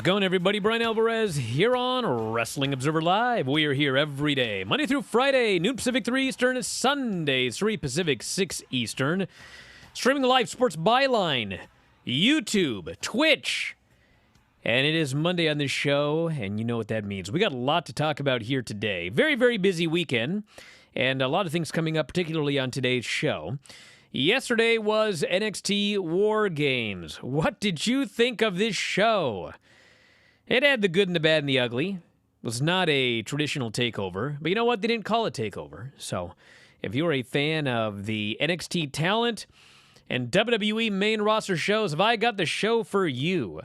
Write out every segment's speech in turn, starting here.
How's it going, everybody? Bryan Alvarez here on Wrestling Observer Live. We are here every day, Monday through Friday, noon Pacific, 3 Eastern, Sundays, 3 Pacific, 6 Eastern. Streaming live sports byline, YouTube, Twitch. And it is Monday on this show, and you know what that means. We got a lot to talk about here today. Very, very busy weekend, and a lot of things coming up, particularly on today's show. Yesterday was NXT War Games. What did you think of this show? It had the good and the bad and the ugly. It was not a traditional takeover, but you know what? They didn't call it takeover. So if you're a fan of the NXT talent and WWE main roster shows, have I got the show for you?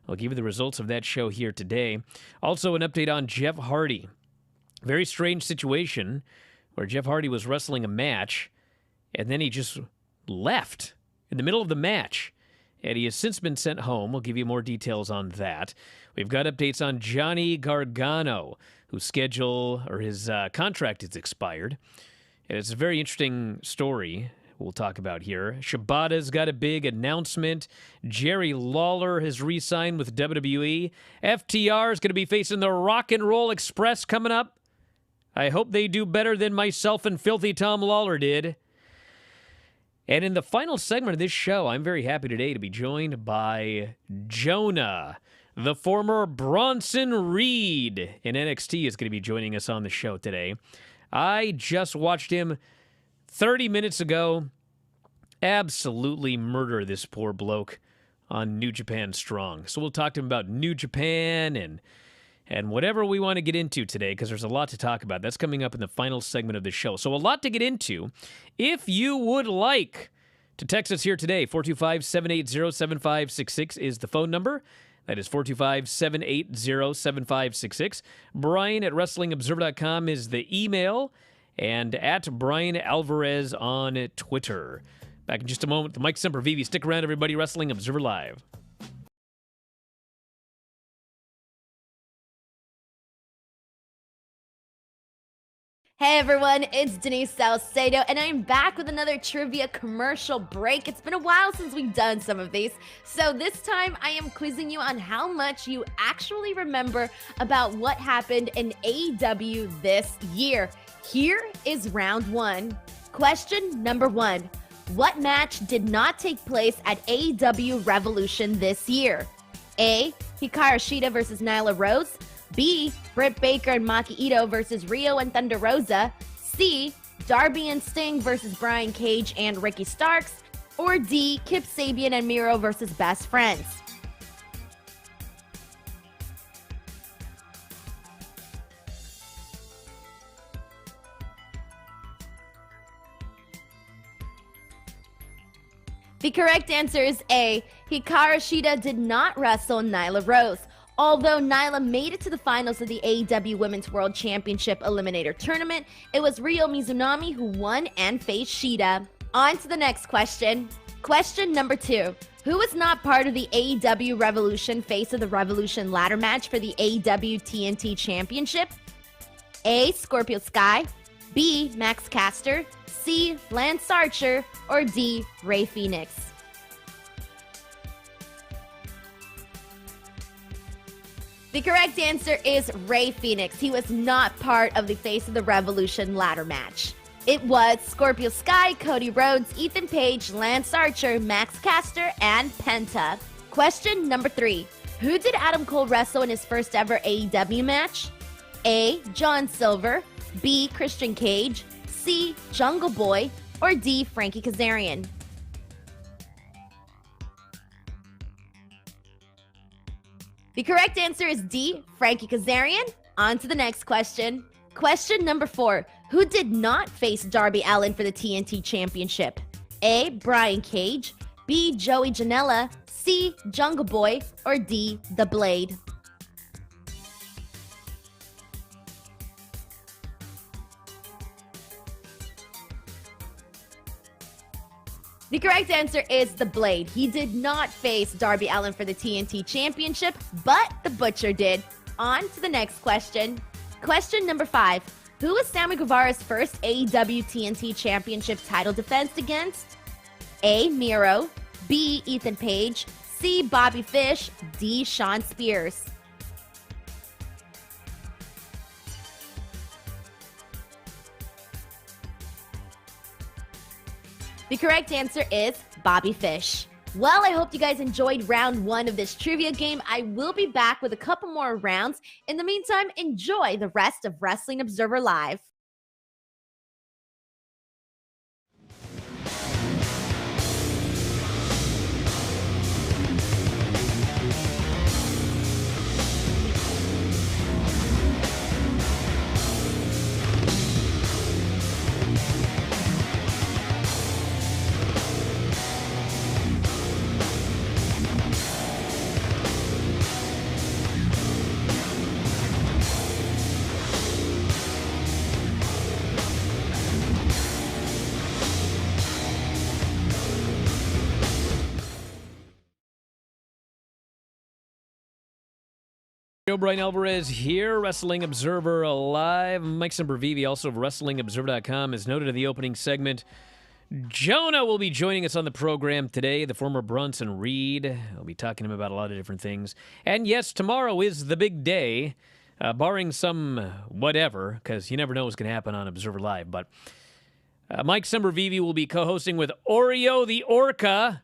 I'll give you the results of that show here today. Also, an update on Jeff Hardy. Very strange situation where Jeff Hardy was wrestling a match, and then he just left in the middle of the match. And he has since been sent home. We'll give you more details on that. We've got updates on Johnny Gargano, whose schedule or his contract is expired. And it's a very interesting story we'll talk about here. Shibata's got a big announcement. Jerry Lawler has re-signed with WWE. FTR is going to be facing the Rock and Roll Express coming up. I hope they do better than myself and Filthy Tom Lawler did. And in the final segment of this show, I'm very happy today to be joined by Jonah. The former Bronson Reed in NXT is going to be joining us on the show today. I just watched him 30 minutes ago absolutely murder this poor bloke on New Japan Strong. So we'll talk to him about New Japan and whatever we want to get into today, because there's a lot to talk about. That's coming up in the final segment of the show. So a lot to get into. If you would like to text us here today, 425-780-7566 is the phone number. That is 425-780-7566. Brian at WrestlingObserver.com is the email, and at Bryan Alvarez on Twitter. Back in just a moment, the Mike Sempervive. Stick around, everybody. Wrestling Observer Live. Hey everyone, it's Denise Salcedo, and I'm back with another trivia commercial break. It's been a while since we've done some of these, so this time I am quizzing you on how much you actually remember about what happened in AEW this year. Here is round one. Question number one. What match did not take place at AEW Revolution this year? A. Hikaru Shida versus Nyla Rose. B. Britt Baker and Maki Ito versus Rio and Thunder Rosa. C. Darby and Sting versus Brian Cage and Ricky Starks. Or D. Kip Sabian and Miro versus Best Friends. The correct answer is A. Hikaru Shida did not wrestle Nyla Rose. Although Nyla made it to the finals of the AEW Women's World Championship Eliminator Tournament, it was Ryo Mizunami who won and faced Shida. On to the next question. Question number two. Who was not part of the AEW Revolution Face of the Revolution ladder match for the AEW TNT Championship? A. Scorpio Sky. B. Max Caster. C. Lance Archer. Or D. Rey Fenix. The correct answer is Rey Fenix. He was not part of the Face of the Revolution ladder match. It was Scorpio Sky, Cody Rhodes, Ethan Page, Lance Archer, Max Caster, and Penta. Question number three. Who did Adam Cole wrestle in his first ever AEW match? A. John Silver. B. Christian Cage. C. Jungle Boy. Or D. Frankie Kazarian. The correct answer is D. Frankie Kazarian. On to the next question. Question number four. Who did not face Darby Allin for the TNT Championship? A. Brian Cage. B. Joey Janela. C. Jungle Boy. Or D. The Blade. The correct answer is The Blade. He did not face Darby Allin for the TNT Championship, but the Butcher did. On to the next question. Question number five. Who was Sammy Guevara's first AEW TNT Championship title defense against? A. Miro. B. Ethan Page. C. Bobby Fish. D. Shawn Spears. The correct answer is Bobby Fish. Well, I hope you guys enjoyed round one of this trivia game. I will be back with a couple more rounds. In the meantime, enjoy the rest of Wrestling Observer Live. Bryan Alvarez here, Wrestling Observer Live. Mike Sempervive, also of WrestlingObserver.com, is noted in the opening segment. Jonah will be joining us on the program today, the former Bronson Reed. I'll be talking to him about a lot of different things. And yes, tomorrow is the big day, barring some whatever, because you never know what's going to happen on Observer Live. But Mike Sempervive will be co-hosting with Oreo the Orca,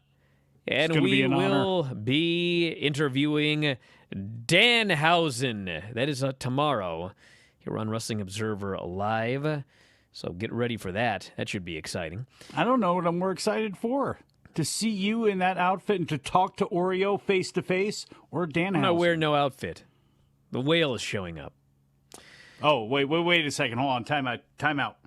and we will be interviewing Danhausen. That is tomorrow here on Wrestling Observer Live. So get ready for that. That should be exciting. I don't know what I'm more excited for. To see you in that outfit and to talk to Oreo face-to-face or Danhausen. I'm not wearing no outfit. The whale is showing up. Oh, wait a second. Hold on. Time out.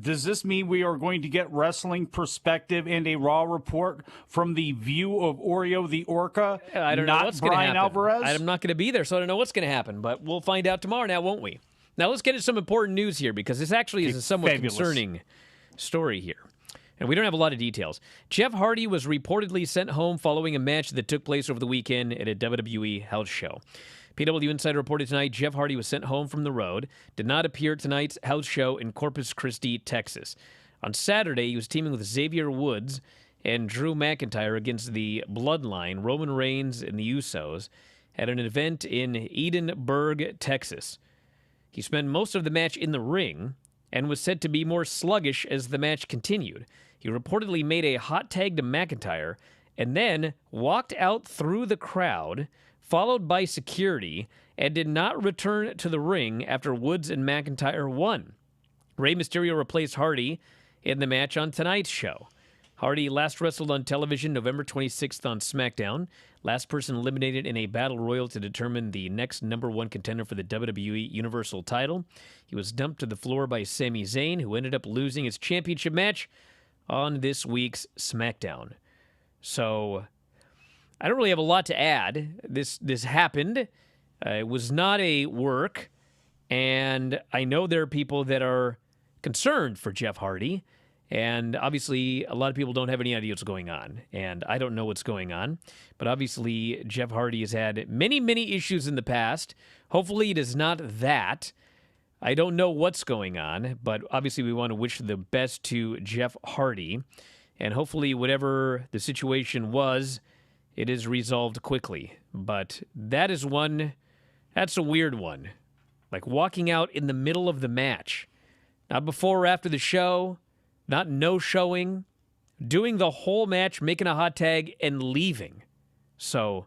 Does this mean we are going to get wrestling perspective and a Raw report from the view of Oreo the Orca? I don't know what's going to happen. Bryan Alvarez? I'm not going to be there, so I don't know what's going to happen. But we'll find out tomorrow now, won't we? Now let's get into some important news here because this actually is a somewhat concerning story here. And we don't have a lot of details. Jeff Hardy was reportedly sent home following a match that took place over the weekend at a WWE house show. PW Insider reported tonight Jeff Hardy was sent home from the road, did not appear at tonight's house show in Corpus Christi, Texas. On Saturday, he was teaming with Xavier Woods and Drew McIntyre against the Bloodline, Roman Reigns, and the Usos at an event in Edenburg, Texas. He spent most of the match in the ring and was said to be more sluggish as the match continued. He reportedly made a hot tag to McIntyre and then walked out through the crowd, followed by security, and did not return to the ring after Woods and McIntyre won. Rey Mysterio replaced Hardy in the match on tonight's show. Hardy last wrestled on television November 26th on SmackDown. Last person eliminated in a battle royal to determine the next number one contender for the WWE Universal title. He was dumped to the floor by Sami Zayn, who ended up losing his championship match on this week's SmackDown. So I don't really have a lot to add. This happened. It was not a work, and I know there are people that are concerned for Jeff Hardy. And obviously, a lot of people don't have any idea what's going on. And I don't know what's going on. But obviously, Jeff Hardy has had many, many issues in the past. Hopefully, it is not that. I don't know what's going on. But obviously, we want to wish the best to Jeff Hardy. And hopefully, whatever the situation was, it is resolved quickly. But that is one, that's a weird one. Like walking out in the middle of the match. Not before or after the show. Not no-showing, doing the whole match, making a hot tag, and leaving. So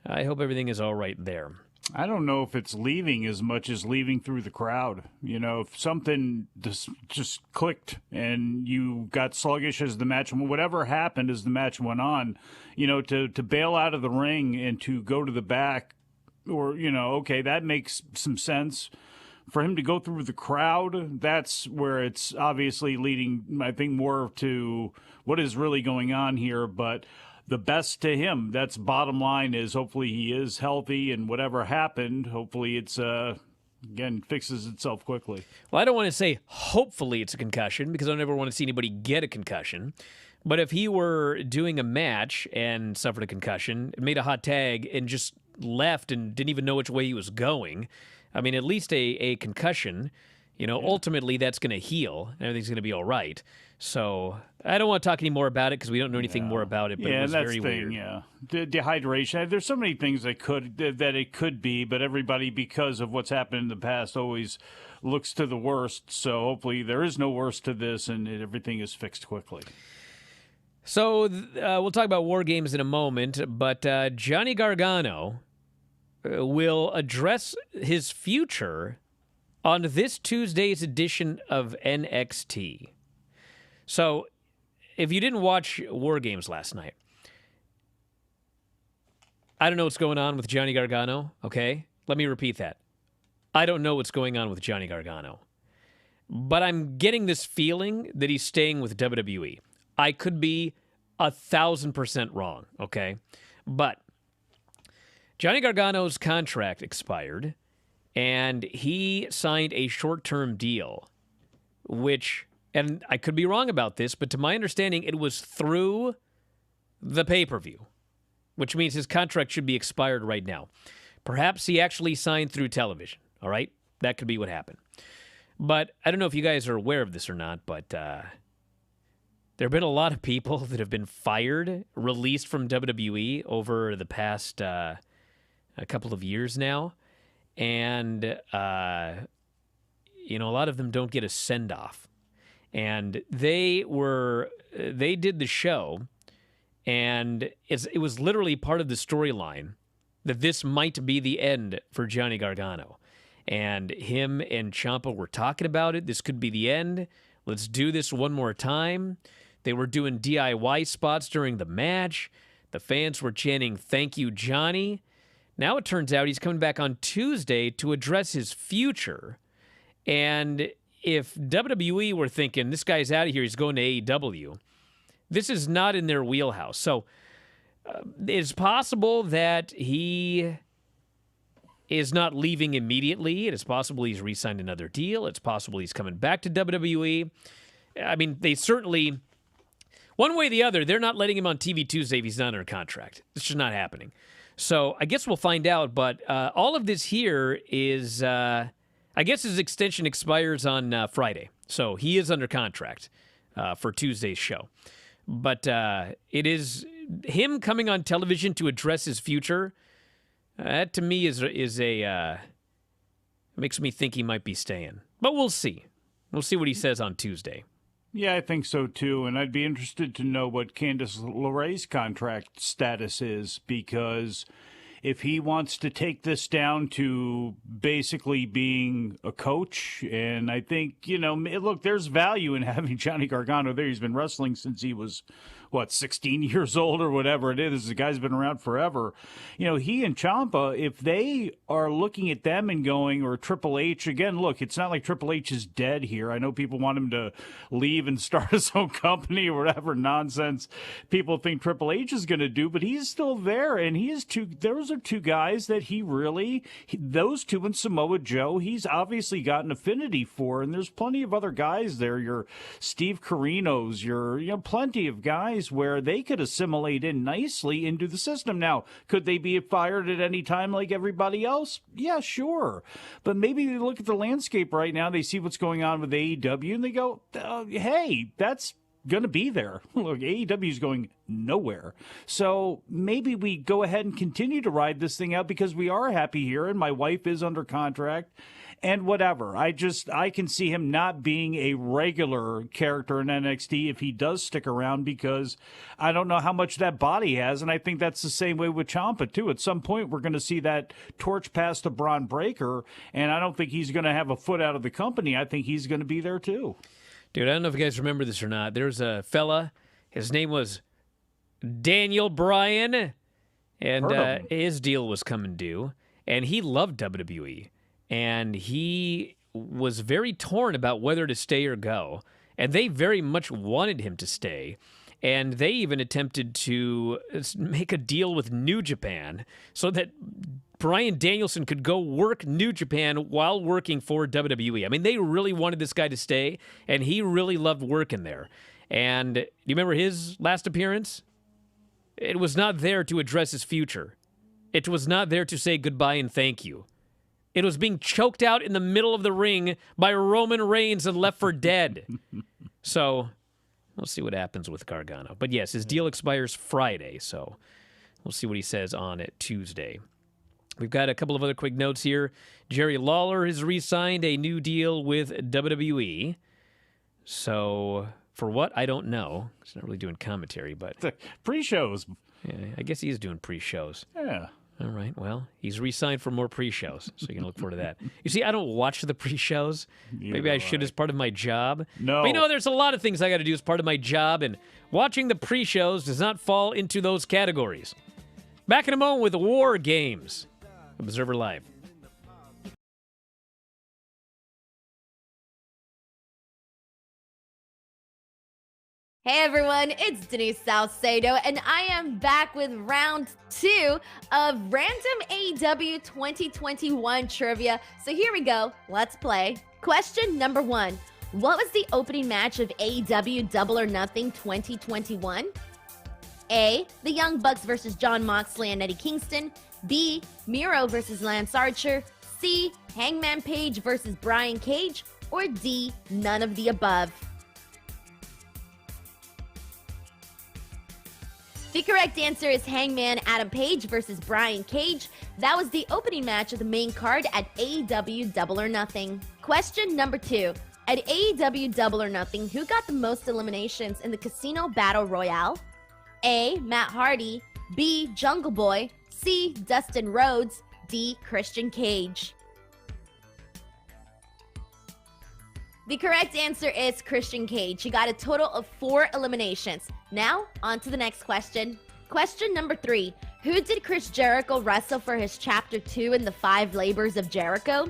I hope everything is all right there. I don't know if it's leaving as much as leaving through the crowd. You know, if something just clicked and you got sluggish as the match, whatever happened as the match went on, you know, to bail out of the ring and to go to the back, or, you know, okay, that makes some sense. For him to go through the crowd, that's where it's obviously leading, I think, more to what is really going on here. But the best to him, that's bottom line, is hopefully he is healthy, and whatever happened, hopefully it's, again, fixes itself quickly. Well, I don't want to say hopefully it's a concussion because I never want to see anybody get a concussion. But if he were doing a match and suffered a concussion, made a hot tag, and just left and didn't even know which way he was going, I mean, at least a concussion, you know, ultimately that's going to heal. Everything's going to be all right. So I don't want to talk any more about it because we don't know anything more about it, but it was very weird. Yeah, dehydration. There's so many things that it could be, but everybody, because of what's happened in the past, always looks to the worst. So hopefully there is no worst to this and everything is fixed quickly. So we'll talk about War Games in a moment, but Johnny Gargano will address his future on this Tuesday's edition of NXT. So, if you didn't watch War Games last night, I don't know what's going on with Johnny Gargano, okay? Let me repeat that. I don't know what's going on with Johnny Gargano. But I'm getting this feeling that he's staying with WWE. I could be 1,000% wrong, okay? But Johnny Gargano's contract expired, and he signed a short-term deal, which, and I could be wrong about this, but to my understanding, it was through the pay-per-view, which means his contract should be expired right now. Perhaps he actually signed through television, all right? That could be what happened. But I don't know if you guys are aware of this or not, but there have been a lot of people that have been fired, released from WWE over the past a couple of years now, and you know, a lot of them don't get a send-off. And they did the show, and it was literally part of the storyline that this might be the end for Johnny Gargano. And him and Ciampa were talking about it. This could be the end. Let's do this one more time. They were doing DIY spots during the match. The fans were chanting, "Thank you, Johnny." Now it turns out he's coming back on Tuesday to address his future. And if WWE were thinking, this guy's out of here, he's going to AEW, this is not in their wheelhouse. So it's possible that he is not leaving immediately. It is possible he's re-signed another deal. It's possible he's coming back to WWE. I mean, they certainly, one way or the other, they're not letting him on TV Tuesday if he's not under contract. It's just not happening. So I guess we'll find out. But all of this here is, I guess his extension expires on Friday. So he is under contract for Tuesday's show. But it is him coming on television to address his future. That to me is makes me think he might be staying. But we'll see. We'll see what he says on Tuesday. Yeah, I think so too. And I'd be interested to know what Candice LeRae's contract status is, because if he wants to take this down to basically being a coach, and I think, look, there's value in having Johnny Gargano there. He's been wrestling since he was, 16 years old or whatever it is. The guy's been around forever. He and Ciampa, if they are looking at them and going, or Triple H, again, look, it's not like Triple H is dead here. I know people want him to leave and start his own company or whatever nonsense people think Triple H is going to do, but he's still there, and those are two guys that those two and Samoa Joe, he's obviously got an affinity for, and there's plenty of other guys there. Your Steve Carinos, plenty of guys where they could assimilate in nicely into the system. Now, could they be fired at any time like everybody else? Yeah, sure. But maybe they look at the landscape right now, they see what's going on with AEW, and they go, hey, that's going to be there. Look, AEW is going nowhere. So maybe we go ahead and continue to ride this thing out because we are happy here, and my wife is under contract. And whatever. I can see him not being a regular character in NXT if he does stick around, because I don't know how much that body has. And I think that's the same way with Ciampa, too. At some point, we're going to see that torch pass to Braun Breaker, and I don't think he's going to have a foot out of the company. I think he's going to be there, too. Dude, I don't know if you guys remember this or not. There's a fella, his name was Daniel Bryan, and his deal was coming due, and he loved WWE. And he was very torn about whether to stay or go. And they very much wanted him to stay. And they even attempted to make a deal with New Japan so that Bryan Danielson could go work New Japan while working for WWE. I mean, they really wanted this guy to stay, and he really loved working there. And do you remember his last appearance? It was not there to address his future. It was not there to say goodbye and thank you. It was being choked out in the middle of the ring by Roman Reigns and left for dead. So we'll see what happens with Gargano. But yes, his deal expires Friday, so we'll see what he says on it Tuesday. We've got a couple of other quick notes here. Jerry Lawler has re-signed a new deal with WWE. So for what? I don't know. He's not really doing commentary, but pre-shows. Yeah, I guess he is doing pre-shows. Yeah. All right, well, he's re-signed for more pre-shows, so you can look forward to that. You see, I don't watch the pre-shows. Maybe I should as part of my job. No. But there's a lot of things I got to do as part of my job, and watching the pre-shows does not fall into those categories. Back in a moment with War Games. Observer Live. Hey everyone, it's Denise Salcedo, and I am back with round 2 of Random AEW 2021 Trivia. So here we go, let's play. Question number 1. What was the opening match of AEW Double or Nothing 2021? A. The Young Bucks versus Jon Moxley and Eddie Kingston. B. Miro versus Lance Archer. C. Hangman Page versus Brian Cage. Or D. None of the above. The correct answer is Hangman Adam Page versus Brian Cage. That was the opening match of the main card at AEW Double or Nothing. Question number 2. At AEW Double or Nothing, who got the most eliminations in the Casino Battle Royale? A. Matt Hardy, B. Jungle Boy, C. Dustin Rhodes, D. Christian Cage. The correct answer is Christian Cage. He got a total of 4 eliminations. Now, on to the next question. Question number 3. Who did Chris Jericho wrestle for his Chapter 2 in the 5 Labors of Jericho?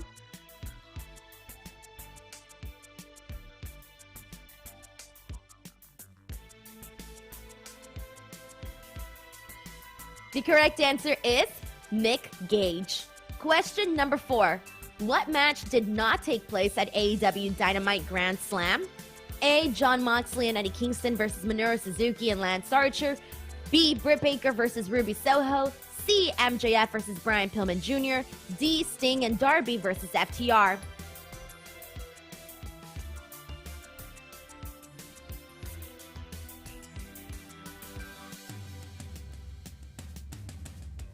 The correct answer is Nick Gage. Question number 4. What match did not take place at AEW Dynamite Grand Slam? A. Jon Moxley and Eddie Kingston versus Minoru Suzuki and Lance Archer. B. Britt Baker versus Ruby Soho. C. MJF versus Brian Pillman Jr. D. Sting and Darby versus FTR.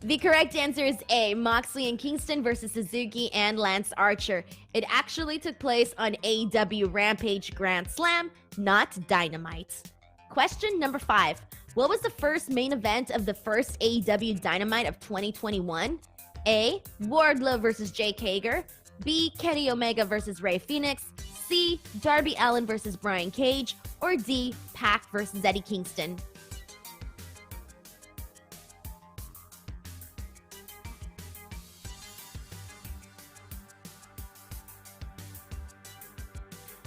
The correct answer is A. Moxley and Kingston versus Suzuki and Lance Archer. It actually took place on AEW Rampage Grand Slam, not Dynamite. Question number 5. What was the first main event of the first AEW Dynamite of 2021? A. Wardlow versus Jake Hager. B. Kenny Omega versus Rey Fenix. C. Darby Allin versus Brian Cage. Or D. Pac versus Eddie Kingston.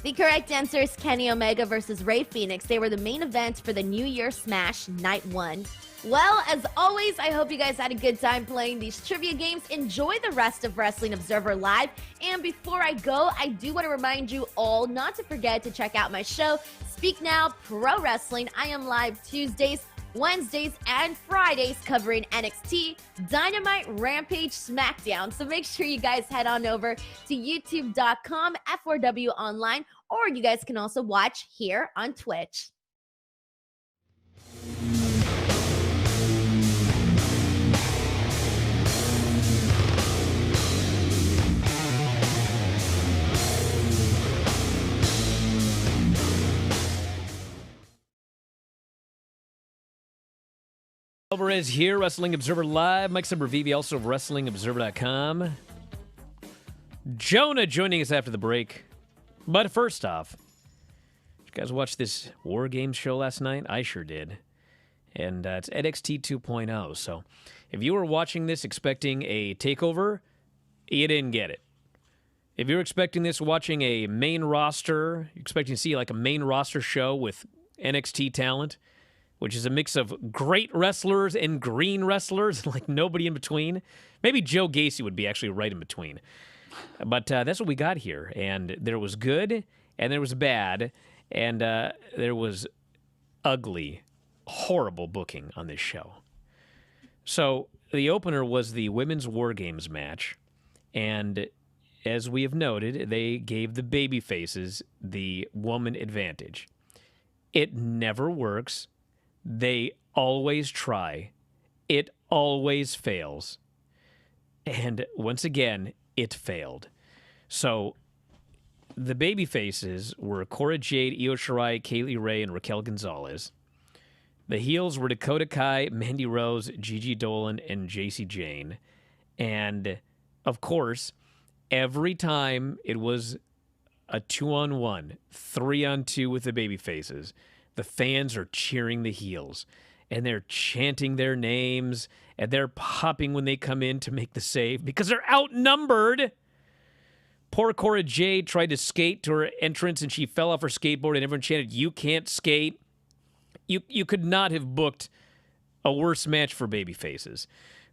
The correct answer is Kenny Omega versus Rey Fenix. They were the main event for the New Year Smash Night 1. Well, as always, I hope you guys had a good time playing these trivia games. Enjoy the rest of Wrestling Observer Live. And before I go, I do want to remind you all not to forget to check out my show, Speak Now Pro Wrestling. I am live Tuesdays, Wednesdays, and Fridays covering NXT, Dynamite, Rampage, SmackDown. So make sure you guys head on over to youtube.com, F4W Online, or you guys can also watch here on Twitch. Alvarez here, Wrestling Observer Live. Mike Sempervive, also of WrestlingObserver.com. Jonah joining us after the break. But first off, did you guys watch this War Games show last night? I sure did. And it's NXT 2.0. So if you were watching this expecting a takeover, you didn't get it. If you're expecting this watching a main roster, you're expecting to see like a main roster show with NXT talent, which is a mix of great wrestlers and green wrestlers, like nobody in between. Maybe Joe Gacy would be actually right in between. But that's what we got here. And there was good, and there was bad, and there was ugly, horrible booking on this show. So the opener was the Women's War Games match, and as we have noted, they gave the baby faces the woman advantage. It never works. They always try. It always fails. And once again, it failed. So the baby faces were Cora Jade, Io Shirai, Kaylee Ray, and Raquel Gonzalez. The heels were Dakota Kai, Mandy Rose, Gigi Dolan, and JC Jane. And, of course, every time it was a 2-on-1, 3-on-2 with the baby faces, the fans are cheering the heels, and they're chanting their names, and they're popping when they come in to make the save because they're outnumbered. Poor Cora Jade tried to skate to her entrance, and she fell off her skateboard, and everyone chanted, "You can't skate." You could not have booked a worse match for babyfaces.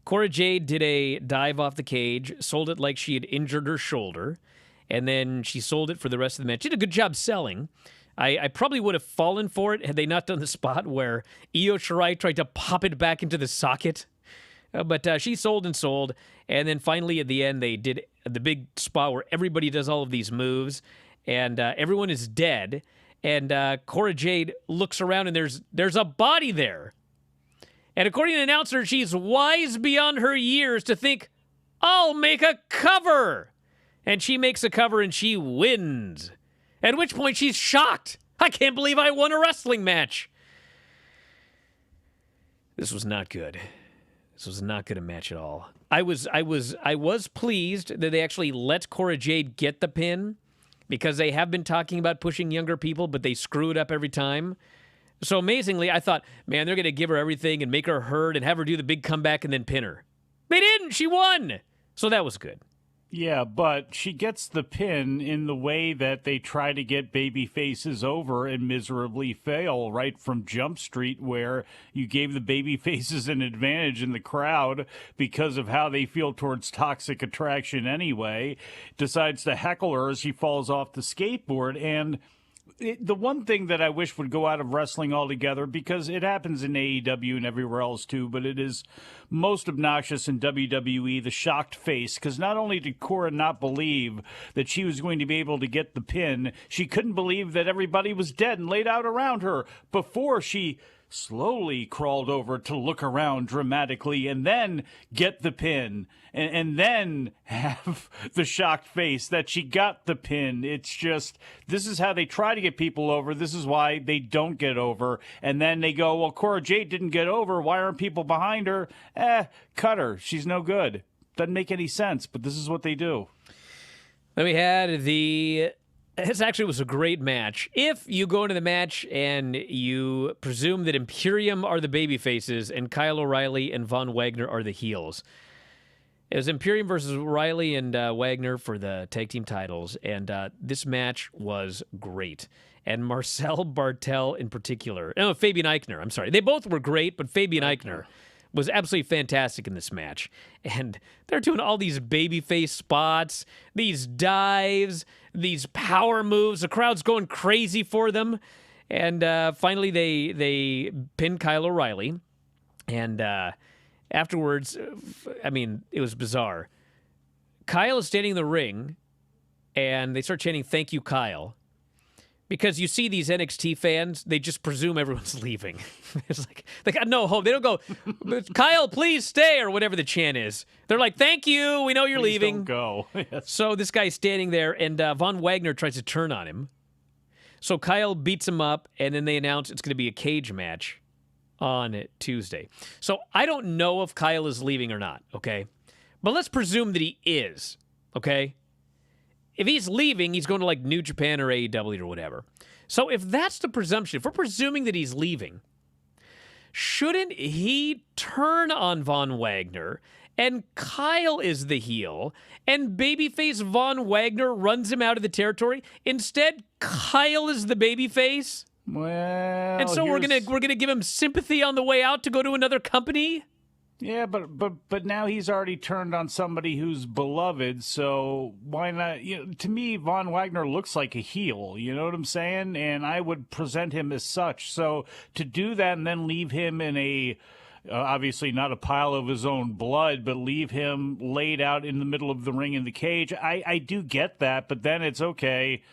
Cora Jade did a dive off the cage, sold it like she had injured her shoulder, and then she sold it for the rest of the match. She did a good job selling. I probably would have fallen for it had they not done the spot where Io Shirai tried to pop it back into the socket. But she sold and sold. And then finally at the end, they did the big spot where everybody does all of these moves. And everyone is dead. And Cora Jade looks around and there's a body there. And according to the announcer, she's wise beyond her years to think, I'll make a cover. And she makes a cover and she wins. At which point she's shocked. I can't believe I won a wrestling match. This was not good. This was not good a match at all. I was pleased that they actually let Cora Jade get the pin because they have been talking about pushing younger people, but they screw it up every time. So amazingly, I thought, man, they're going to give her everything and make her hurt and have her do the big comeback and then pin her. They didn't. She won. So that was good. Yeah, but she gets the pin in the way that they try to get baby faces over and miserably fail right from Jump Street, where you gave the baby faces an advantage in the crowd because of how they feel towards Toxic Attraction anyway, decides to heckle her as she falls off the skateboard. And the one thing that I wish would go out of wrestling altogether, because it happens in AEW and everywhere else too, but it is most obnoxious in WWE, the shocked face, because not only did Cora not believe that she was going to be able to get the pin, she couldn't believe that everybody was dead and laid out around her before she slowly crawled over to look around dramatically and then get the pin and then have the shocked face that she got the pin. It's just, this is how they try to get people over. This is why they don't get over. And then they go, well, Cora Jade didn't get over. Why aren't people behind her? Cut her. She's no good. Doesn't make any sense, but this is what they do. Then we had this actually was a great match. If you go into the match and you presume that Imperium are the baby faces and Kyle O'Reilly and Von Wagner are the heels. It was Imperium versus O'Reilly and Wagner for the tag team titles, and this match was great. And Marcel Bartel in particular. No, Fabian Eichner, I'm sorry. They both were great, but Fabian Eichner was absolutely fantastic in this match. And they're doing all these babyface spots, these dives, these power moves. The crowd's going crazy for them. And finally, they pinned Kyle O'Reilly. And afterwards, I mean, it was bizarre. Kyle is standing in the ring, and they start chanting, "Thank you, Kyle." Because you see these NXT fans, they just presume everyone's leaving. It's like, they got no hope. They don't go, "Kyle, please stay," or whatever the chant is. They're like, "Thank you, we know you're Please leaving." Don't go. Yes. So this guy's standing there, and Von Wagner tries to turn on him. So Kyle beats him up, and then they announce it's going to be a cage match on Tuesday. So I don't know if Kyle is leaving or not, okay? But let's presume that he is, okay? If he's leaving, he's going to like New Japan or AEW or whatever. So if that's the presumption, if we're presuming that he's leaving, shouldn't he turn on Von Wagner and Kyle is the heel and babyface Von Wagner runs him out of the territory? Instead, Kyle is the babyface? Well, and so we're gonna give him sympathy on the way out to go to another company? Yeah, but now he's already turned on somebody who's beloved, so why not? You know, to me, Von Wagner looks like a heel. You know what I'm saying? And I would present him as such. So to do that and then leave him in a obviously not a pile of his own blood, but leave him laid out in the middle of the ring in the cage, I do get that. But then it's okay.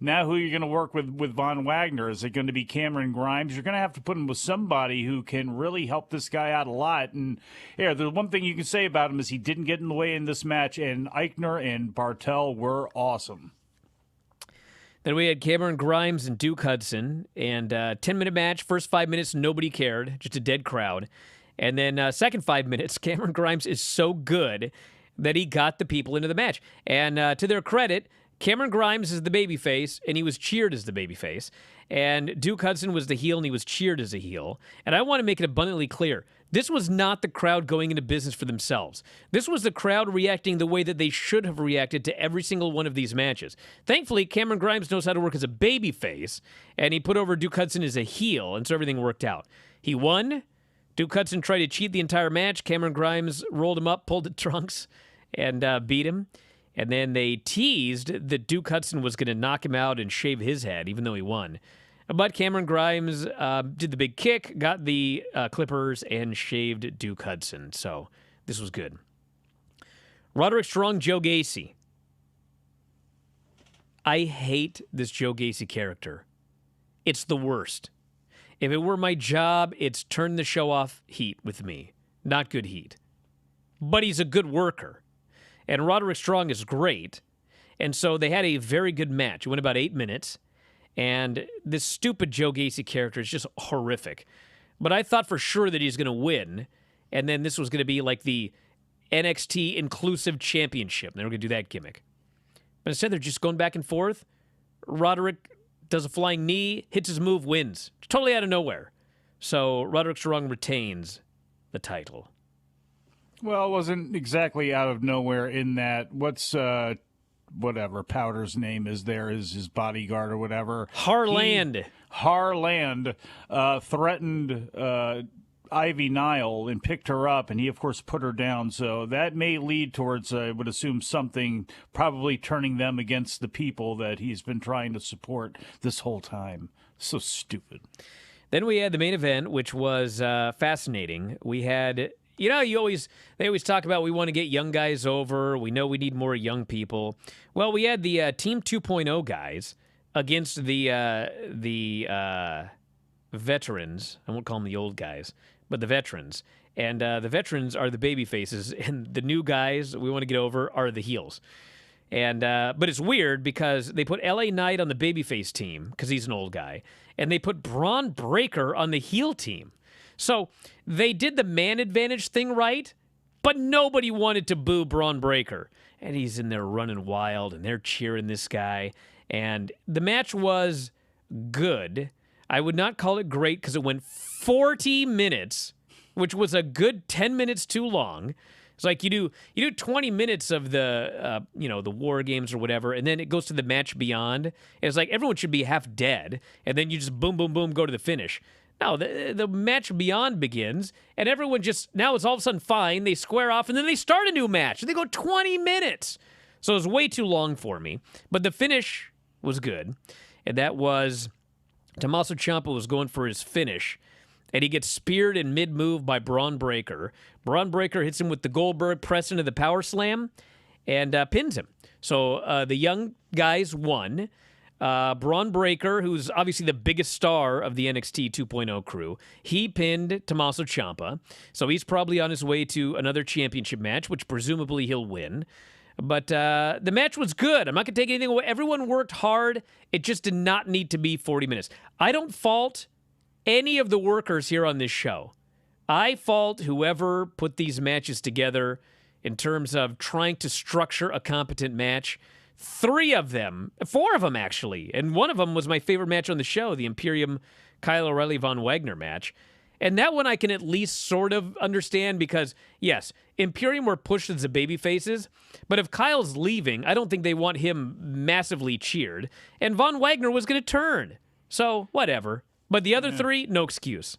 Now who are you going to work with Von Wagner? Is it going to be Cameron Grimes? You're going to have to put him with somebody who can really help this guy out a lot. And yeah, the one thing you can say about him is he didn't get in the way in this match, and Eichner and Bartel were awesome. Then we had Cameron Grimes and Duke Hudson, and 10-minute match. First 5 minutes, nobody cared, just a dead crowd. And then second 5 minutes, Cameron Grimes is so good that he got the people into the match. And to their credit, Cameron Grimes is the babyface, and he was cheered as the babyface. And Duke Hudson was the heel, and he was cheered as a heel. And I want to make it abundantly clear, this was not the crowd going into business for themselves. This was the crowd reacting the way that they should have reacted to every single one of these matches. Thankfully, Cameron Grimes knows how to work as a babyface, and he put over Duke Hudson as a heel, and so everything worked out. He won. Duke Hudson tried to cheat the entire match. Cameron Grimes rolled him up, pulled the trunks, and beat him. And then they teased that Duke Hudson was going to knock him out and shave his head, even though he won. But Cameron Grimes did the big kick, got the clippers, and shaved Duke Hudson. So this was good. Roderick Strong, Joe Gacy. I hate this Joe Gacy character. It's the worst. If it were my job, it's turn the show off heat with me. Not good heat. But he's a good worker. And Roderick Strong is great. And so they had a very good match. It went about 8 minutes. And this stupid Joe Gacy character is just horrific. But I thought for sure that he's going to win. And then this was going to be like the NXT Inclusive Championship. And they were going to do that gimmick. But instead, they're just going back and forth. Roderick does a flying knee, hits his move, wins. Totally out of nowhere. So Roderick Strong retains the title. Well, it wasn't exactly out of nowhere in that whatever Powder's name is there is his bodyguard or whatever. Harland threatened Ivy Nile and picked her up, and he, of course, put her down. So that may lead towards, I would assume, something probably turning them against the people that he's been trying to support this whole time. So stupid. Then we had the main event, which was fascinating. We had, they always talk about we want to get young guys over. We know we need more young people. Well, we had the Team 2.0 guys against the veterans. I won't call them the old guys, but the veterans. And the veterans are the baby faces, and the new guys we want to get over are the heels. And but it's weird because they put LA Knight on the babyface team because he's an old guy, and they put Braun Breaker on the heel team. So they did the man advantage thing right, but nobody wanted to boo Braun Breaker. And he's in there running wild, and they're cheering this guy. And the match was good. I would not call it great because it went 40 minutes, which was a good 10 minutes too long. It's like you do 20 minutes of the the War Games or whatever, and then it goes to the match beyond. And it's like everyone should be half dead, and then you just boom, boom, boom, go to the finish. No, the match beyond begins, and everyone now it's all of a sudden fine. They square off, and then they start a new match. And they go 20 minutes. So it was way too long for me. But the finish was good, and that was Tommaso Ciampa was going for his finish, and he gets speared in mid-move by Braun Breaker. Braun Breaker hits him with the Goldberg press into the power slam and pins him. So the young guys won. Braun Breaker, who's obviously the biggest star of the NXT 2.0 crew, he pinned Tommaso Ciampa. So he's probably on his way to another championship match, which presumably he'll win. But the match was good. I'm not going to take anything away. Everyone worked hard. It just did not need to be 40 minutes. I don't fault any of the workers here on this show. I fault whoever put these matches together in terms of trying to structure a competent match. 4 of them actually, and one of them was my favorite match on the show, the Imperium Kyle O'Reilly Von Wagner match. And that one I can at least sort of understand because, yes, Imperium were pushed as the baby faces, but if Kyle's leaving, I don't think they want him massively cheered. And Von Wagner was going to turn. So, whatever. But the other 3, no excuse.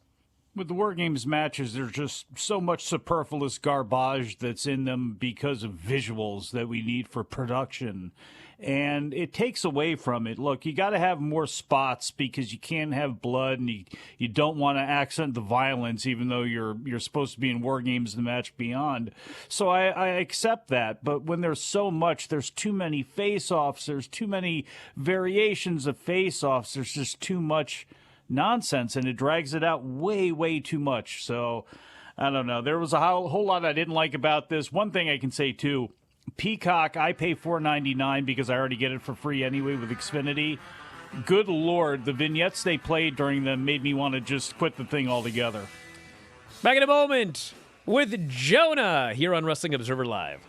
With the War Games matches, there's just so much superfluous garbage that's in them because of visuals that we need for production. And it takes away from it. Look, you got to have more spots because you can't have blood, and you don't want to accent the violence, even though you're supposed to be in War Games, the match beyond. So I accept that. But when there's so much, there's too many face-offs, there's too many variations of face-offs, there's just too much nonsense, and it drags it out way, way too much. So I don't know. There was a whole lot I didn't like about this. One thing I can say too, Peacock, I pay $4.99 because I already get it for free anyway with Xfinity. Good Lord, the vignettes they played during them made me want to just quit the thing altogether. Back in a moment with Jonah here on Wrestling Observer Live.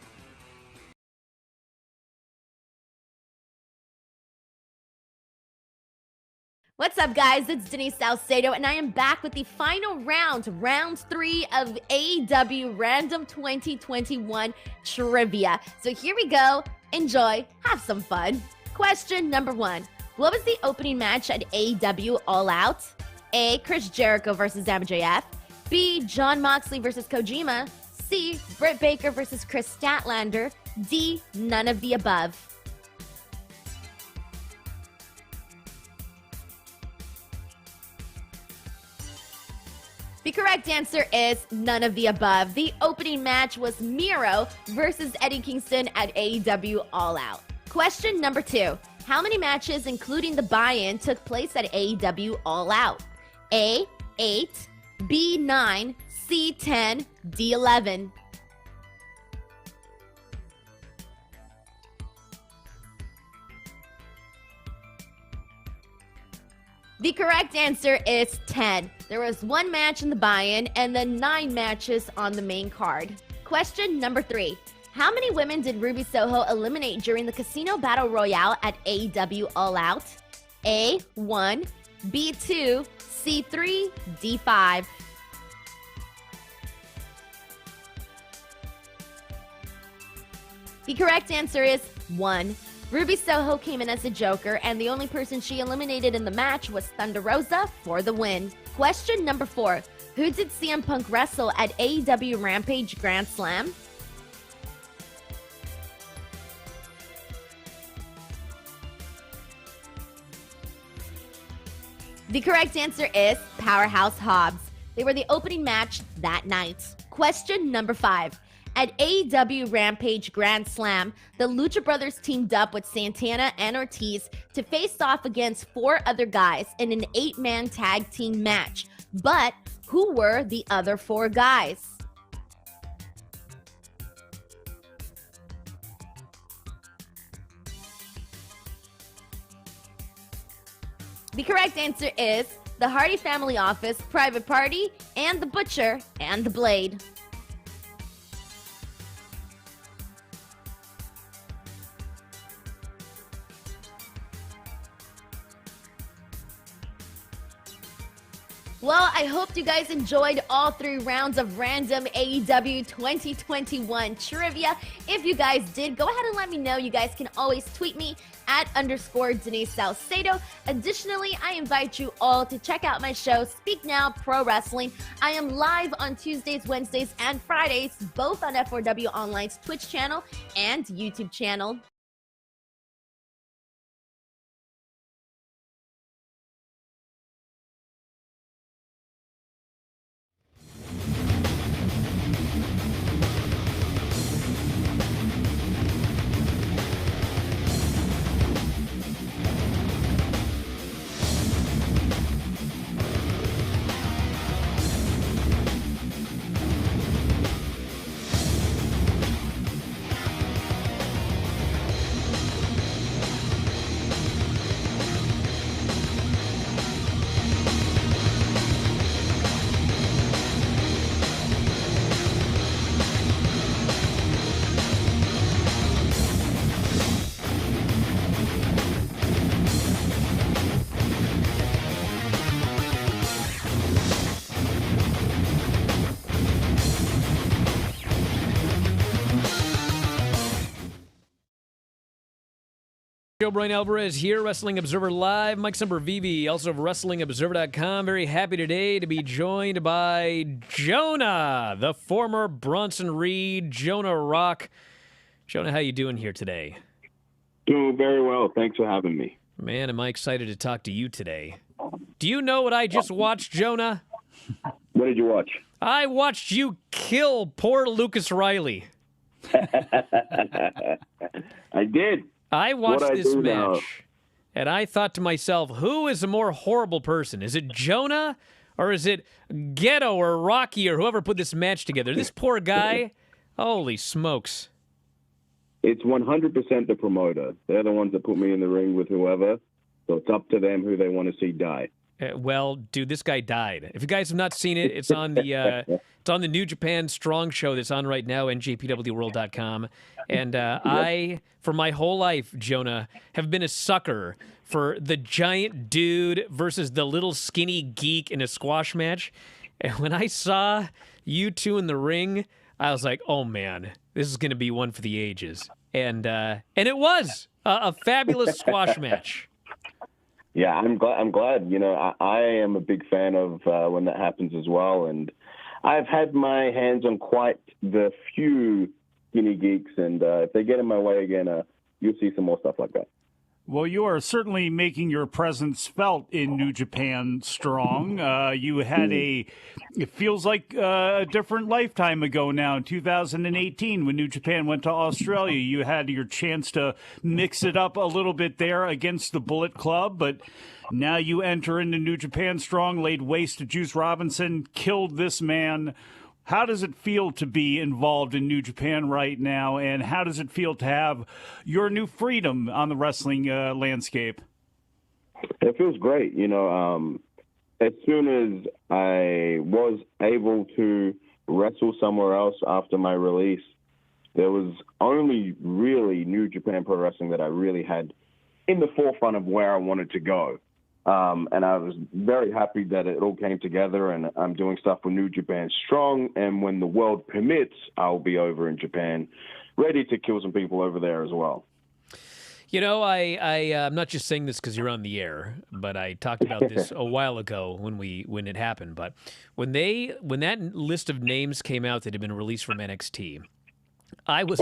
What's up, guys? It's Denise Salcedo, and I am back with the final round 3 of AEW Random 2021 Trivia. So here we go. Enjoy. Have some fun. Question number 1. What was the opening match at AEW All Out? A. Chris Jericho versus MJF. B. Jon Moxley versus Kojima. C. Britt Baker versus Chris Statlander. D. None of the above. The correct answer is none of the above. The opening match was Miro versus Eddie Kingston at AEW All Out. Question number 2. How many matches, including the buy-in, took place at AEW All Out? A, 8, B, 9, C, 10, D, 11. The correct answer is 10. There was 1 match in the buy-in and then 9 matches on the main card. Question number 3. How many women did Ruby Soho eliminate during the Casino Battle Royale at AEW All Out? A, 1, B, 2, C, 3, D, 5. The correct answer is 1. Ruby Soho came in as a joker, and the only person she eliminated in the match was Thunder Rosa for the win. Question number 4. Who did CM Punk wrestle at AEW Rampage Grand Slam? The correct answer is Powerhouse Hobbs. They were the opening match that night. Question number 5. At AEW Rampage Grand Slam, the Lucha Brothers teamed up with Santana and Ortiz to face off against 4 other guys in an 8-man tag team match. But who were the other 4 guys? The correct answer is the Hardy Family Office, Private Party, and the Butcher and the Blade. Well, I hope you guys enjoyed all 3 rounds of random AEW 2021 trivia. If you guys did, go ahead and let me know. You guys can always tweet me at _Denise Salcedo. Additionally, I invite you all to check out my show, Speak Now Pro Wrestling. I am live on Tuesdays, Wednesdays, and Fridays, both on F4W Online's Twitch channel and YouTube channel. Bryan Alvarez here, Wrestling Observer Live. Mike Sempervive, also of WrestlingObserver.com. Very happy today to be joined by Jonah, the former Bronson Reed, Jonah Rock. Jonah, how you doing here today? Doing very well. Thanks for having me. Man, am I excited to talk to you today. Do you know what I just watched, Jonah? What did you watch? I watched you kill poor Lucas Riley. I did. I watched this match, and I thought to myself, who is a more horrible person? Is it Jonah, or is it Ghetto or Rocky or whoever put this match together? This poor guy, holy smokes. It's 100% the promoter. They're the ones that put me in the ring with whoever, so it's up to them who they want to see die. Well, dude, this guy died. If you guys have not seen it, it's on the it's on the New Japan Strong show that's on right now, njpwworld.com. And I, for my whole life, Jonah, have been a sucker for the giant dude versus the little skinny geek in a squash match. And when I saw you two in the ring, I was like, oh, man, this is going to be one for the ages. And it was a fabulous squash match. Yeah, I'm glad. You know, I am a big fan of when that happens as well. And I've had my hands on quite the few skinny geeks. And if they get in my way again, you'll see some more stuff like that. Well, you are certainly making your presence felt in New Japan Strong. You had it feels like a different lifetime ago now, in 2018, when New Japan went to Australia. You had your chance to mix it up a little bit there against the Bullet Club, but now you enter into New Japan Strong, laid waste to Juice Robinson, killed this man. How does it feel to be involved in New Japan right now, and how does it feel to have your new freedom on the wrestling landscape? It feels great. As soon as I was able to wrestle somewhere else after my release, there was only really New Japan Pro Wrestling that I really had in the forefront of where I wanted to go. And I was very happy that it all came together, and I'm doing stuff with New Japan Strong. And when the world permits, I'll be over in Japan, ready to kill some people over there as well. I'm not just saying this because you're on the air, but I talked about this a while ago when it happened. But when that list of names came out that had been released from NXT, I was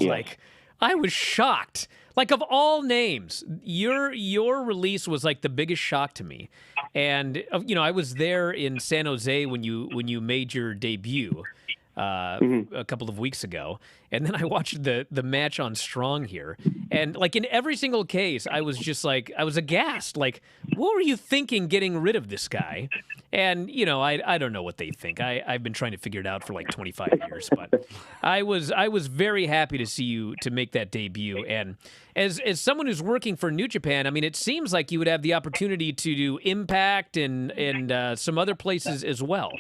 I was shocked. Like, of all names, your release was like the biggest shock to me. And I was there in San Jose when you made your debut a couple of weeks ago, and then I watched the match on Strong here, and like in every single case, I was just like, I was aghast. Like, what were you thinking getting rid of this guy? And I don't know what they think. I've been trying to figure it out for like 25 years, but I was very happy to see you to make that debut. And as someone who's working for New Japan, I mean, it seems like you would have the opportunity to do Impact and some other places as well.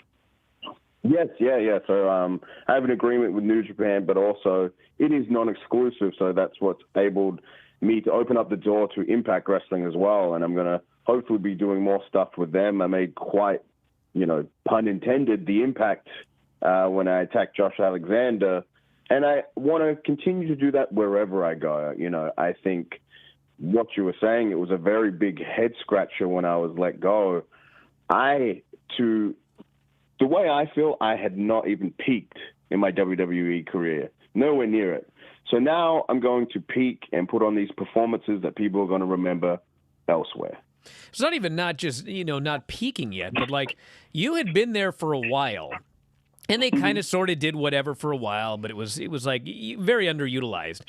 Yes, yeah. So I have an agreement with New Japan, but also it is non-exclusive, so that's what's enabled me to open up the door to Impact Wrestling as well, and I'm going to hopefully be doing more stuff with them. I made quite, pun intended, the impact when I attacked Josh Alexander, and I want to continue to do that wherever I go. I think what you were saying, it was a very big head-scratcher when I was let go. The way I feel, I had not even peaked in my WWE career, nowhere near it. So now I'm going to peak and put on these performances that people are going to remember elsewhere. It's not just, not peaking yet, but like you had been there for a while and they kind of sort of did whatever for a while, but it was like very underutilized.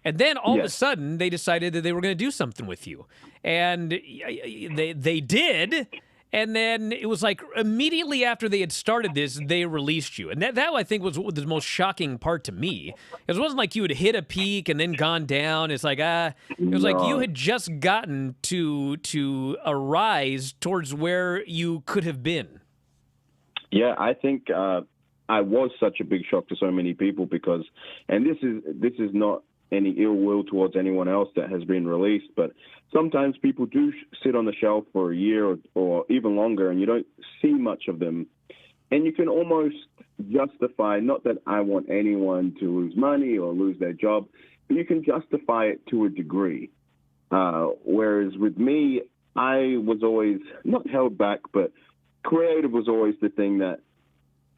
And then all of a sudden they decided that they were going to do something with you. And they did. And then it was like immediately after they had started this, they released you. And that I think was the most shocking part to me. It wasn't like you had hit a peak and then gone down. It's like, it was like you had just gotten to a rise towards where you could have been. Yeah, I think I was such a big shock to so many people because, and this is not any ill will towards anyone else that has been released, but sometimes people do sit on the shelf for a year or even longer and you don't see much of them. And you can almost justify, not that I want anyone to lose money or lose their job, but you can justify it to a degree. Whereas with me, I was always not held back, but creative was always the thing that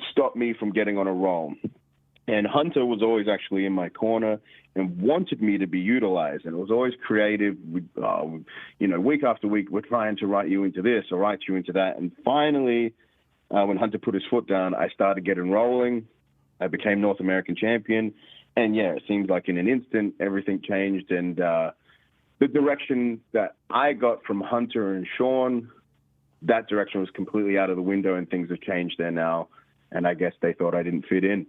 stopped me from getting on a roll. And Hunter was always actually in my corner and wanted me to be utilized. And it was always creative. Week after week, we're trying to write you into this or write you into that. And finally, when Hunter put his foot down, I started getting rolling. I became North American champion. And, it seems like in an instant, everything changed. And the direction that I got from Hunter and Sean, that direction was completely out of the window, and things have changed there now. And I guess they thought I didn't fit in.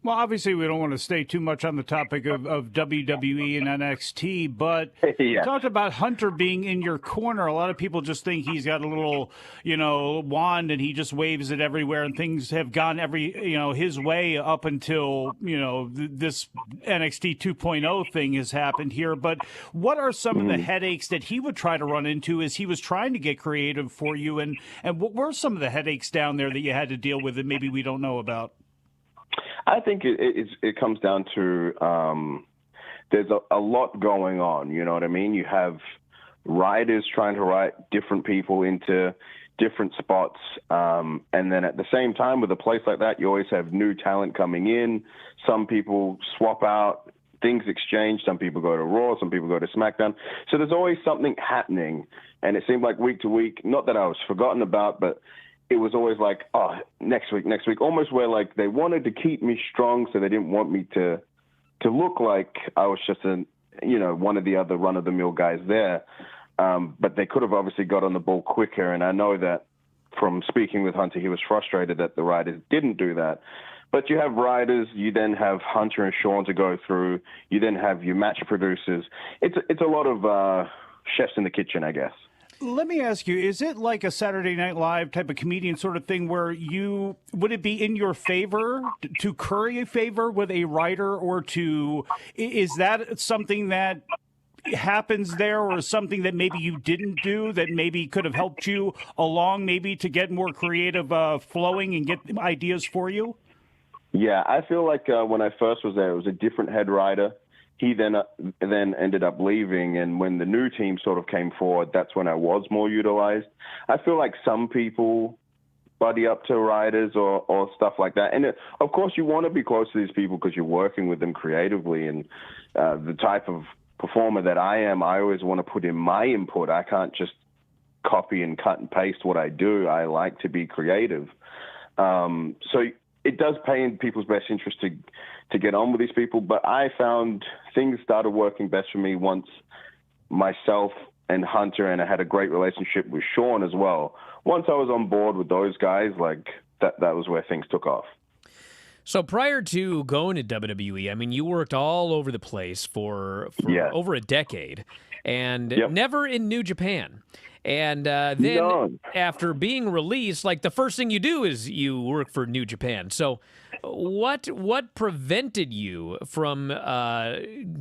Well, obviously, we don't want to stay too much on the topic of WWE and NXT, but you talked about Hunter being in your corner. A lot of people just think he's got a little, wand and he just waves it everywhere, and things have gone his way up until, this NXT 2.0 thing has happened here. But what are some of the headaches that he would try to run into as he was trying to get creative for you? And what were some of the headaches down there that you had to deal with that maybe we don't know about? I think it comes down to there's a lot going on, you know what I mean? You have writers trying to write different people into different spots. And then at the same time, with a place like that, you always have new talent coming in. Some people swap out, things exchange. Some people go to Raw, some people go to SmackDown. So there's always something happening. And it seemed like week to week, not that I was forgotten about, but it was always like, next week, almost where like they wanted to keep me strong, so they didn't want me to look like I was just one of the other run-of-the-mill guys there. But they could have obviously got on the ball quicker, and I know that from speaking with Hunter, he was frustrated that the writers didn't do that. But you have writers, you then have Hunter and Sean to go through, you then have your match producers. It's a lot of chefs in the kitchen, I guess. Let me ask you, is it like a Saturday Night Live type of comedian sort of thing where would it be in your favor to curry a favor with a writer, or is that something that happens there, or something that maybe you didn't do that maybe could have helped you along, maybe to get more creative flowing and get ideas for you? Yeah, I feel like when I first was there, it was a different head writer. He then ended up leaving, and when the new team sort of came forward, that's when I was more utilized. I feel like some people buddy up to writers or stuff like that. And of course, you want to be close to these people because you're working with them creatively. And the type of performer that I am, I always want to put in my input. I can't just copy and cut and paste what I do. I like to be creative. So it does pay in people's best interest to get on with these people, but I found things started working best for me once myself and Hunter, and I had a great relationship with Sean as well. Once I was on board with those guys, like that was where things took off. So prior to going to WWE, I mean, you worked all over the place for over a decade, and never in New Japan. And then after being released, like the first thing you do is you work for New Japan. So what prevented you from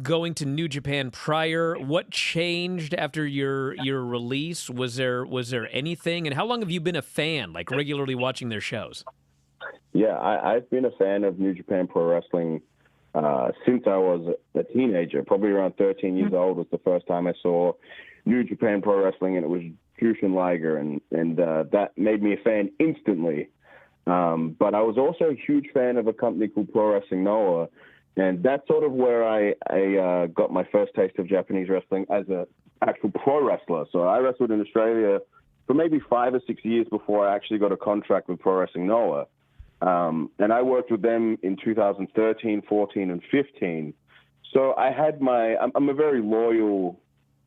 going to New Japan prior? What changed after your release? Was there anything? And how long have you been a fan, like regularly watching their shows? Yeah, I've been a fan of New Japan Pro Wrestling since I was a teenager. Probably around 13 years old was the first time I saw New Japan Pro Wrestling, and it was Jushin Liger, and that made me a fan instantly. But I was also a huge fan of a company called Pro Wrestling Noah, and that's sort of where I got my first taste of Japanese wrestling as an actual pro wrestler. So I wrestled in Australia for maybe 5 or 6 years before I actually got a contract with Pro Wrestling Noah. And I worked with them in 2013, 14, and 15. So I had I'm a very loyal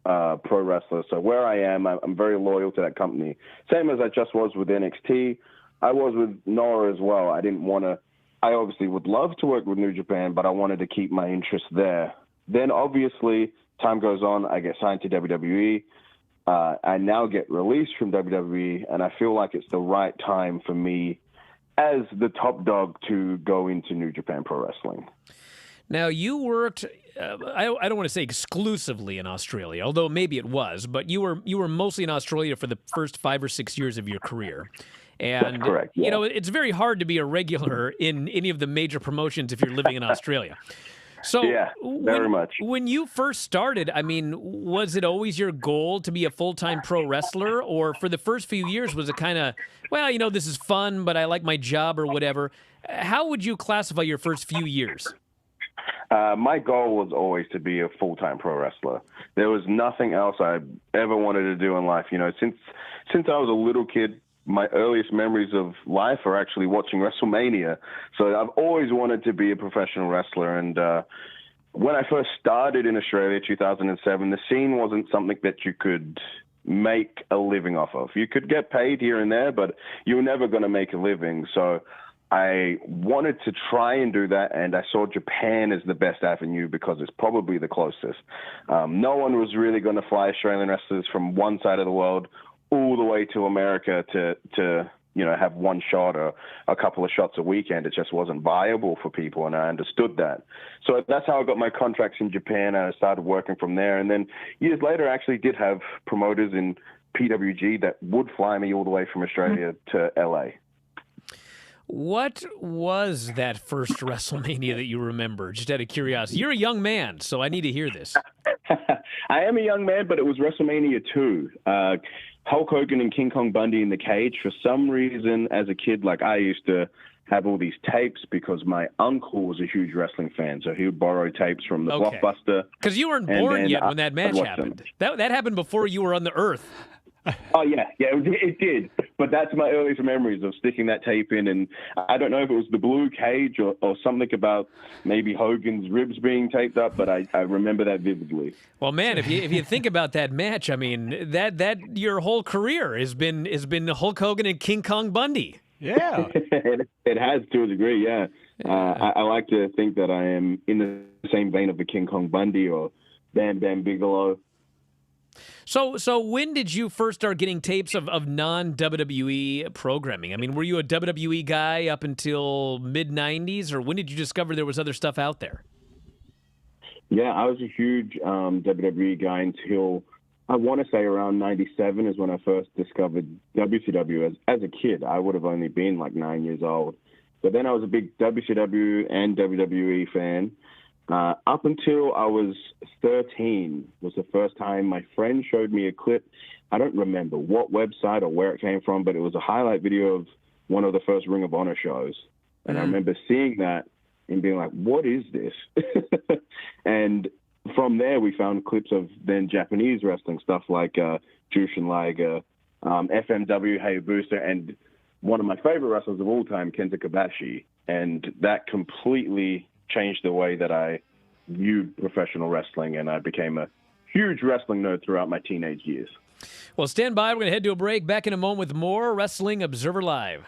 pro wrestler. So where I am, I'm very loyal to that company. Same as I just was with NXT. I was with Noah as well. I obviously would love to work with New Japan, but I wanted to keep my interest there. Then obviously time goes on. I get signed to WWE. I now get released from WWE, and I feel like it's the right time for me as the top dog to go into New Japan Pro Wrestling. Now, you worked, I don't want to say exclusively in Australia, although maybe it was, but you were mostly in Australia for the first 5 or 6 years of your career. And, that's correct, yeah. You know, it's very hard to be a regular in any of the major promotions if you're living in Australia. So yeah, very much. When you first started, I mean, was it always your goal to be a full-time pro wrestler? Or for the first few years, was it kind of, well, you know, this is fun, but I like my job or whatever? How would you classify your first few years? My goal was always to be a full-time pro wrestler. There was nothing else I ever wanted to do in life. You know, since I was a little kid, my earliest memories of life are actually watching WrestleMania. So I've always wanted to be a professional wrestler. And when I first started in Australia, 2007, the scene wasn't something that you could make a living off of. You could get paid here and there, but you were never going to make a living. So I wanted to try and do that, and I saw Japan as the best avenue because it's probably the closest. No one was really going to fly Australian wrestlers from one side of the world all the way to America to have one shot or a couple of shots a weekend. It just wasn't viable for people, and I understood that. So that's how I got my contracts in Japan, and I started working from there. And then years later, I actually did have promoters in PWG that would fly me all the way from Australia to LA. What was that first WrestleMania that you remember? Just out of curiosity. You're a young man, so I need to hear this. I am a young man, but it was WrestleMania 2. Hulk Hogan and King Kong Bundy in the cage. For some reason, as a kid, like I used to have all these tapes because my uncle was a huge wrestling fan, so he would borrow tapes from the Blockbuster. Because you weren't born yet when that match happened. That happened before you were on the earth. Oh, yeah, it did. But that's my earliest memories of sticking that tape in. And I don't know if it was the blue cage or something about maybe Hogan's ribs being taped up, but I remember that vividly. Well, man, if you think about that match, I mean, that your whole career has been Hulk Hogan and King Kong Bundy. Yeah. It has to a degree, yeah. I like to think that I am in the same vein of the King Kong Bundy or Bam Bam Bigelow. So when did you first start getting tapes of non-WWE programming? I mean, were you a WWE guy up until mid-'90s, or when did you discover there was other stuff out there? Yeah, I was a huge WWE guy until I want to say around 97 is when I first discovered WCW as a kid. I would have only been like 9 years old. But then I was a big WCW and WWE fan. Up until I was 13 was the first time my friend showed me a clip. I don't remember what website or where it came from, but it was a highlight video of one of the first Ring of Honor shows. And I remember seeing that and being like, what is this? And from there, we found clips of then Japanese wrestling stuff like Jushin Liger, FMW Hayabusa, and one of my favorite wrestlers of all time, Kenta Kobashi. And that completely changed the way that I viewed professional wrestling, and I became a huge wrestling nerd throughout my teenage years. Well, stand by. We're going to head to a break. Back in a moment with more Wrestling Observer Live.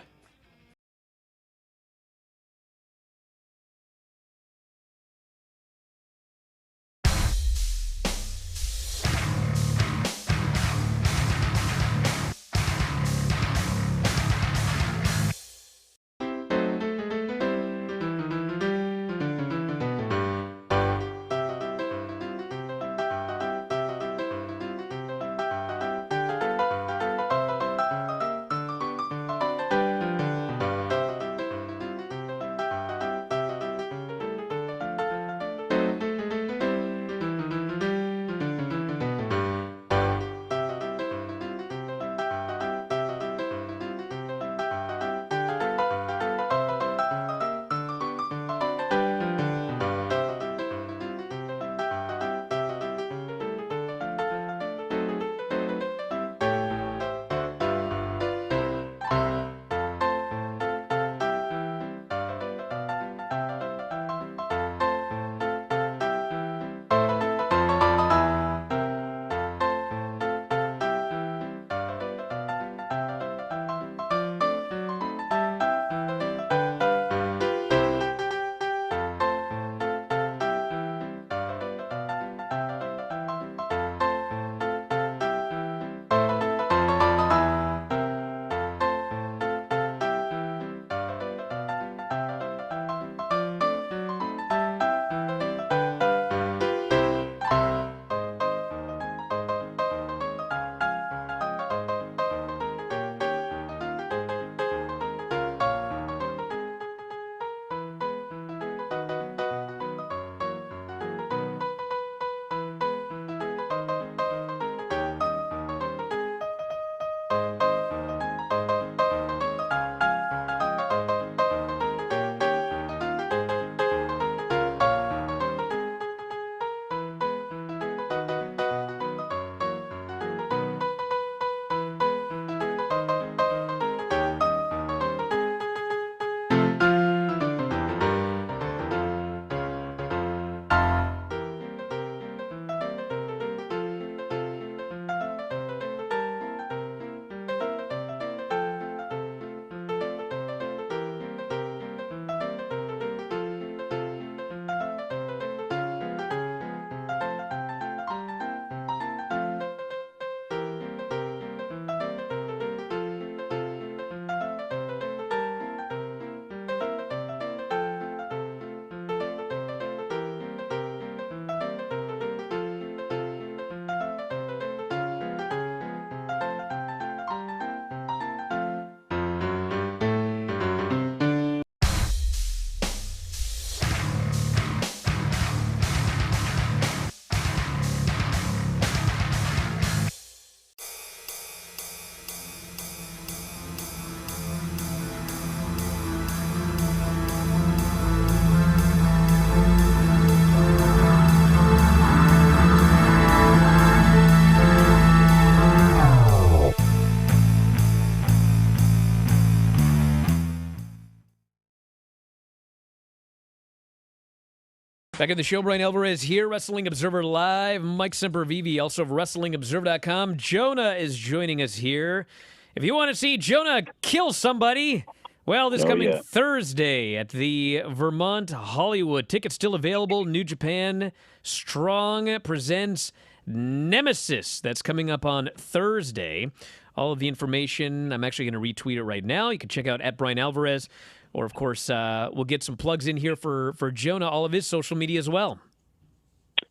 Back at the show, Bryan Alvarez here, Wrestling Observer Live. Mike Sempervive, also of WrestlingObserver.com. Jonah is joining us here. If you want to see Jonah kill somebody, well, this coming Thursday at the Vermont Hollywood. Tickets still available. New Japan Strong presents Nemesis. That's coming up on Thursday. All of the information, I'm actually going to retweet it right now. You can check out at Bryan Alvarez. Or, of course, we'll get some plugs in here for Jonah, all of his social media as well.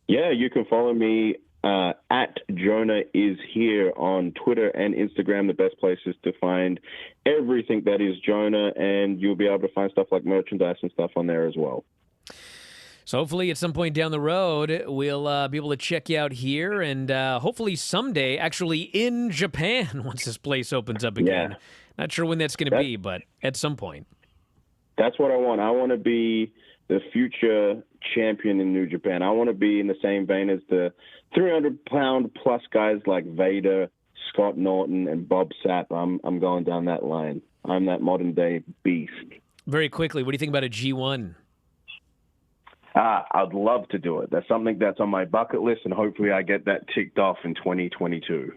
Yeah, you can follow me at Jonah is here on Twitter and Instagram, the best places to find everything that is Jonah, and you'll be able to find stuff like merchandise and stuff on there as well. So hopefully at some point down the road, we'll be able to check you out here, and hopefully someday actually in Japan once this place opens up again. Yeah. Not sure when that's going to be, but at some point. That's what I want. I want to be the future champion in New Japan. I want to be in the same vein as the 300-pound plus guys like Vader, Scott Norton, and Bob Sapp. I'm going down that line. I'm that modern-day beast. Very quickly, what do you think about a G1? I'd love to do it. That's something that's on my bucket list, and hopefully I get that ticked off in 2022.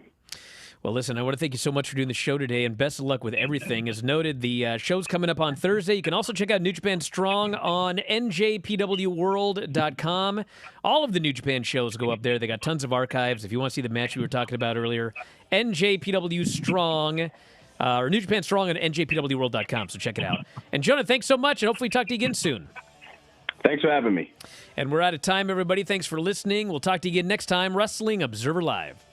Well, listen, I want to thank you so much for doing the show today, and best of luck with everything. As noted, the show's coming up on Thursday. You can also check out New Japan Strong on njpwworld.com. All of the New Japan shows go up there. They got tons of archives. If you want to see the match we were talking about earlier, NJPW Strong, or New Japan Strong on njpwworld.com, so check it out. And Jonah, thanks so much, and hopefully talk to you again soon. Thanks for having me. And we're out of time, everybody. Thanks for listening. We'll talk to you again next time. Wrestling Observer Live.